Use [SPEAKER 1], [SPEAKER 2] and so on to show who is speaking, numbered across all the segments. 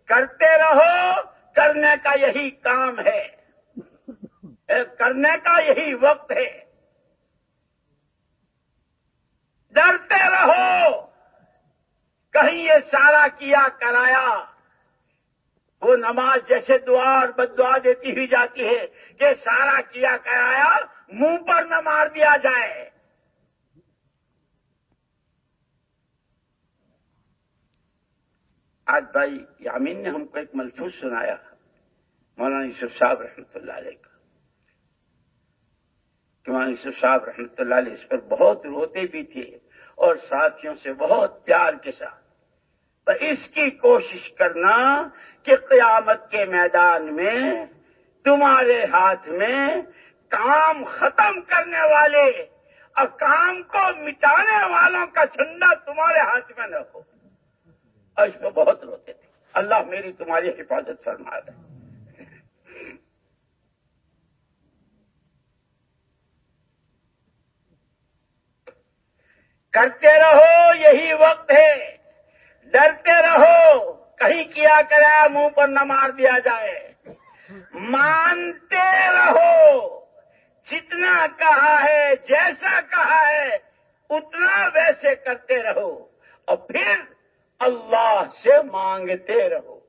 [SPEAKER 1] کرتے رہو، کرنے کا یہی کام ہے، کرنے کا یہی وقت ہے۔ ڈرتے رہو، کہیں یہ سارا کیا کرایا وہ نماز جیسے دعا اور بد دعا دیتی ہوئی جاتی ہے کہ سارا کیا کرایا منہ پر نہ مار دیا جائے۔ آج بھائی یامین نے ہم کو ایک ملفوظ سنایا مولانا یوسف صاحب رحمۃ اللہ علیہ کا، کہ مولانا یوسف صاحب رحمۃ اللہ علیہ اس پر بہت روتے بھی تھے اور ساتھیوں سے بہت پیار کے ساتھ۔ تو اس کی کوشش کرنا کہ قیامت کے میدان میں تمہارے ہاتھ میں کام ختم کرنے والے اور کام کو مٹانے والوں کا جھنڈا تمہارے ہاتھ میں نہ ہو۔ اور اس پہ بہت روتے تھے۔ اللہ میری تمہاری حفاظت فرما دے۔ کرتے رہو، یہی وقت ہے۔ ڈرتے رہو، کہیں کیا کرا منہ پر نہ مار دیا جائے۔ مانتے رہو، جتنا کہا ہے جیسا کہا ہے اتنا ویسے کرتے رہو، اور پھر اللہ سے مانگتے رہو۔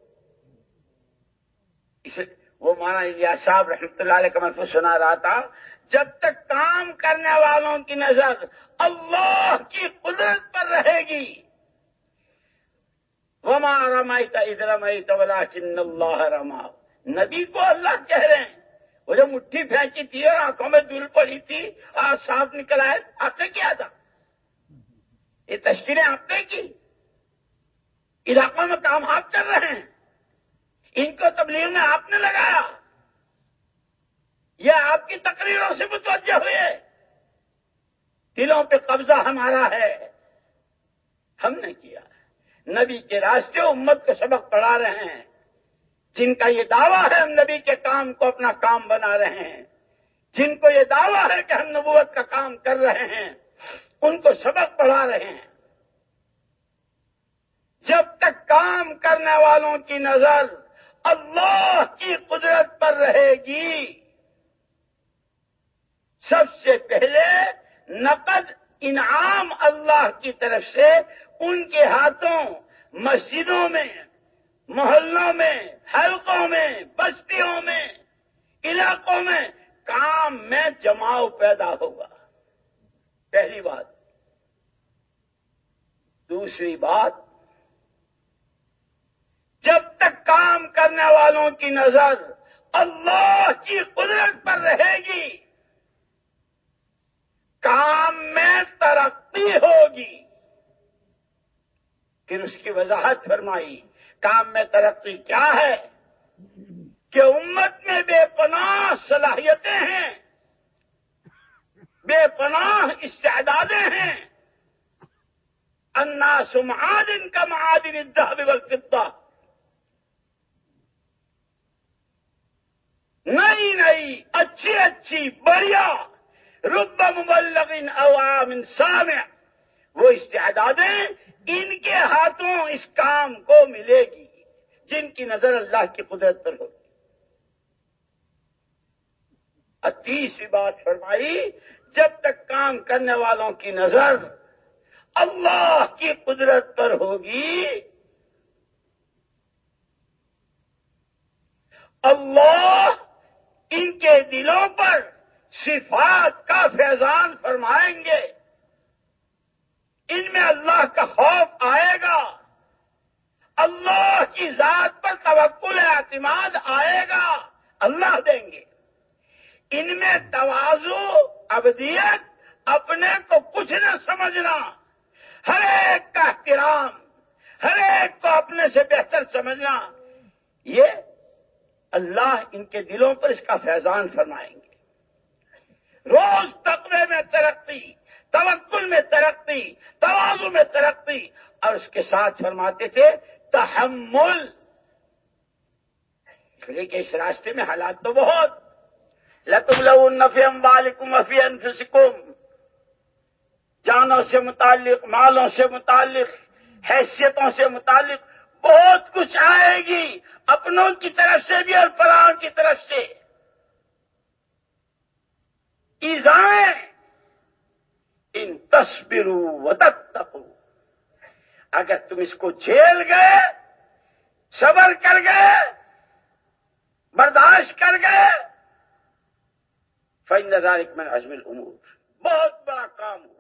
[SPEAKER 1] اسے وہ مولانا الیاس صاحب رحمۃ اللہ علیہ کا ملفوظ سنا رہا تھا، جب تک کام کرنے والوں کی نظر اللہ کی قدرت پر رہے گی، وما رمیت اذ رمیت ولکن اللہ رمی، نبی کو اللہ کہہ رہے ہیں، وہ جو مٹھی پھینکی تھی اور آنکھوں میں دھول پڑی تھی اور صاف نکل آئے، آپ نے کیا تھا؟ یہ تشکیلیں آپ نے کی، علاقوں میں کام آپ کر رہے ہیں، ان کو تبلیغ میں آپ نے لگایا، یہ آپ کی تقریروں سے متوجہ ہوئے، دلوں پہ قبضہ ہمارا ہے، ہم نے کیا۔ نبی کے راستے امت کو سبق پڑھا رہے ہیں، جن کا یہ دعویٰ ہے ہم نبی کے کام کو اپنا کام بنا رہے ہیں، جن کو یہ دعویٰ ہے کہ ہم نبوت کا کام کر رہے ہیں، ان کو سبق پڑھا رہے ہیں۔ جب تک کام کرنے والوں کی نظر اللہ کی قدرت پر رہے گی، سب سے پہلے نقد انعام اللہ کی طرف سے ان کے ہاتھوں مسجدوں میں، محلوں میں، حلقوں میں، بستیوں میں، علاقوں میں کام میں جماؤ پیدا ہوگا۔ پہلی بات۔ دوسری بات، جب تک کام کرنے والوں کی نظر اللہ کی قدرت پر رہے گی، کام میں ترقی ہوگی۔ پھر اس کی وضاحت فرمائی، کام میں ترقی کیا ہے؟ کہ امت میں بے پناہ صلاحیتیں ہیں، بے پناہ استعدادیں ہیں۔ الناس معادن کا معادن الذهب والفضہ، نئی نئی اچھی اچھی بڑھیا رب مبلغ او عام سامع، وہ استعدادیں ان کے ہاتھوں اس کام کو ملے گی جن کی نظر اللہ کی قدرت پر ہوگی۔ اور تیسری بات فرمائی، جب تک کام کرنے والوں کی نظر اللہ کی قدرت پر ہوگی، اللہ ان کے دلوں پر صفات کا فیضان فرمائیں گے، ان میں اللہ کا خوف آئے گا، اللہ کی ذات پر توکل اعتماد آئے گا، اللہ دیں گے۔ ان میں تواضع، عبدیت، اپنے کو کچھ نہ سمجھنا، ہر ایک کا احترام، ہر ایک کو اپنے سے بہتر سمجھنا، یہ اللہ ان کے دلوں پر اس کا فیضان فرمائیں گے۔ روز تقوی میں ترقی، توکل میں ترقی، تواضع میں ترقی، اور اس کے ساتھ فرماتے تھے تحمل۔ لیکن اس راستے میں حالات تو بہت، لَتُبْلَوُنَّ فِي أَمْوَالِكُمْ وَفِي أَنفُسِكُمْ، جانوں سے متعلق، مالوں سے متعلق، حیثیتوں سے متعلق بہت کچھ آئے گی، اپنوں کی طرف سے بھی اور پراؤں کی طرف سے ایذائیں۔ ان تصبروا وتتقوا، اگر تم اس کو جھیل گئے، صبر کر گئے، برداشت کر گئے، فإن ذلك من عزم الامور، بہت بڑا کام ہو۔